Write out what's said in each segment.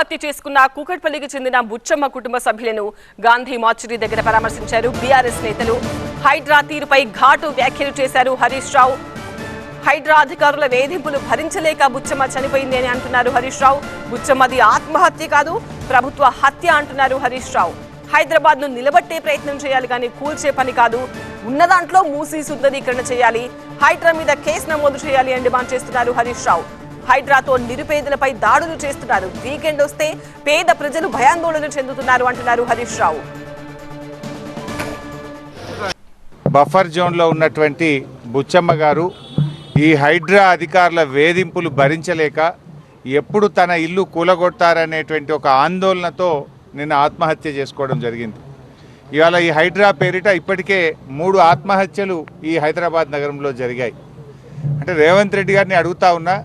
ఆత్మహత్య చేసుకున్న కూకట్పల్లికి చెందిన బుచ్చమ్మ కుటుంబ సభ్యులను గాంధీ మార్చురీ దగ్గర పరామర్శించారు బీఆర్ఎస్ నేతలు. హైడ్రా తీరుపై ఘాటు వ్యాఖ్యలు చేశారు హరీష్ రావు. హైడ్రా అధికారుల వేధింపులు భరించలేక బుచ్చమ్మ చనిపోయింది అని అంటున్నారు హరీష్ రావు. బుచ్చమ్మది ఆత్మహత్య కాదు, ప్రభుత్వ హత్య అంటున్నారు హరీష్ రావు. హైదరాబాద్ ను నిలబట్టే ప్రయత్నం చేయాలి కానీ కూల్చే పని కాదు. ఉన్న దాంట్లో మూసి సుందరీకరణ చేయాలి, హైడ్రా మీద కేసు నమోదు చేయాలి అని డిమాండ్ చేస్తున్నారు హరీష్ రావు. హైడ్రాతో నిరుపేదలపై దాడులు చేస్తున్నారు. వీకెండ్ వస్తే పేద ప్రజలు భయాందోళన చెందుతున్నారు అంటున్నారు హరీష్ రావు. బఫర్ జోన్లో ఉన్నటువంటి బుచ్చమ్మ గారు ఈ హైడ్రా అధికారుల వేధింపులు భరించలేక ఎప్పుడు తన ఇల్లు కూలగొడతారనేటువంటి ఒక ఆందోళనతో నిన్న ఆత్మహత్య చేసుకోవడం జరిగింది. ఇవాళ ఈ హైడ్రా పేరిట ఇప్పటికే 3 ఆత్మహత్యలు ఈ హైదరాబాద్ నగరంలో జరిగాయి. అంటే రేవంత్ రెడ్డి గారిని అడుగుతా ఉన్నా,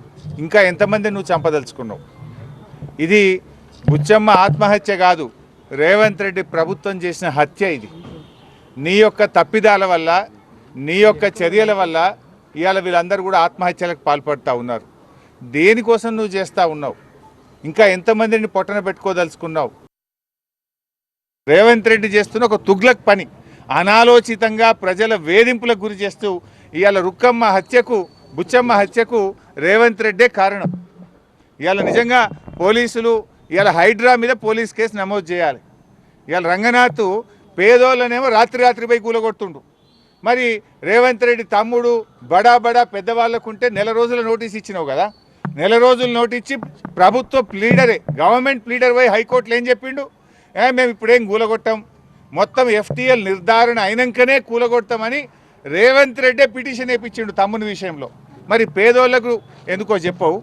ఇంకా ఎంతమంది నువ్వు చంపదలుచుకున్నావు? ఇది బుచ్చమ్మ ఆత్మహత్య కాదు, రేవంత్ రెడ్డి ప్రభుత్వం చేసిన హత్య. ఇది నీ యొక్క తప్పిదాల వల్ల, నీ యొక్క చర్యల వల్ల ఇవాళ వీళ్ళందరూ కూడా ఆత్మహత్యలకు పాల్పడుతూ ఉన్నారు. దేనికోసం నువ్వు చేస్తూ ఉన్నావు? ఇంకా ఎంతమందిని పొట్టన పెట్టుకోదలుచుకున్నావు? రేవంత్ రెడ్డి చేస్తున్న ఒక తుగ్లక్ పని, అనాలోచితంగా ప్రజల వేధింపులకు గురి చేస్తూ ఇవాళ రుక్కమ్మ హత్యకు, బుచ్చమ్మ హత్యకు రేవంత్ రెడ్డే కారణం. ఇవాళ నిజంగా పోలీసులు ఇవాళ హైడ్రా మీద పోలీస్ కేసు నమోదు చేయాలి. ఇవాళ రంగనాథ్ పేదోళ్ళనేమో రాత్రి పోయి కూలగొడుతుండు. మరి రేవంత్ రెడ్డి తమ్ముడు బడా పెద్దవాళ్ళకుంటే 1 నెల రోజుల నోటీస్ ఇచ్చినావు కదా. 1 నెల రోజులు నోటీస్ ఇచ్చి ప్రభుత్వ ప్లీడరే, గవర్నమెంట్ ప్లీడర్ పోయి హైకోర్టులో ఏం చెప్పిండు? మేము ఇప్పుడేం కూలగొట్టాం, మొత్తం FTL నిర్ధారణ అయినాకనే కూలగొడతామని రేవంత్ రెడ్డే పిటిషన్ వేయించిండు తమ్ముని విషయంలో. మరి పేదోళ్లకు ఎందుకో చెప్పవు?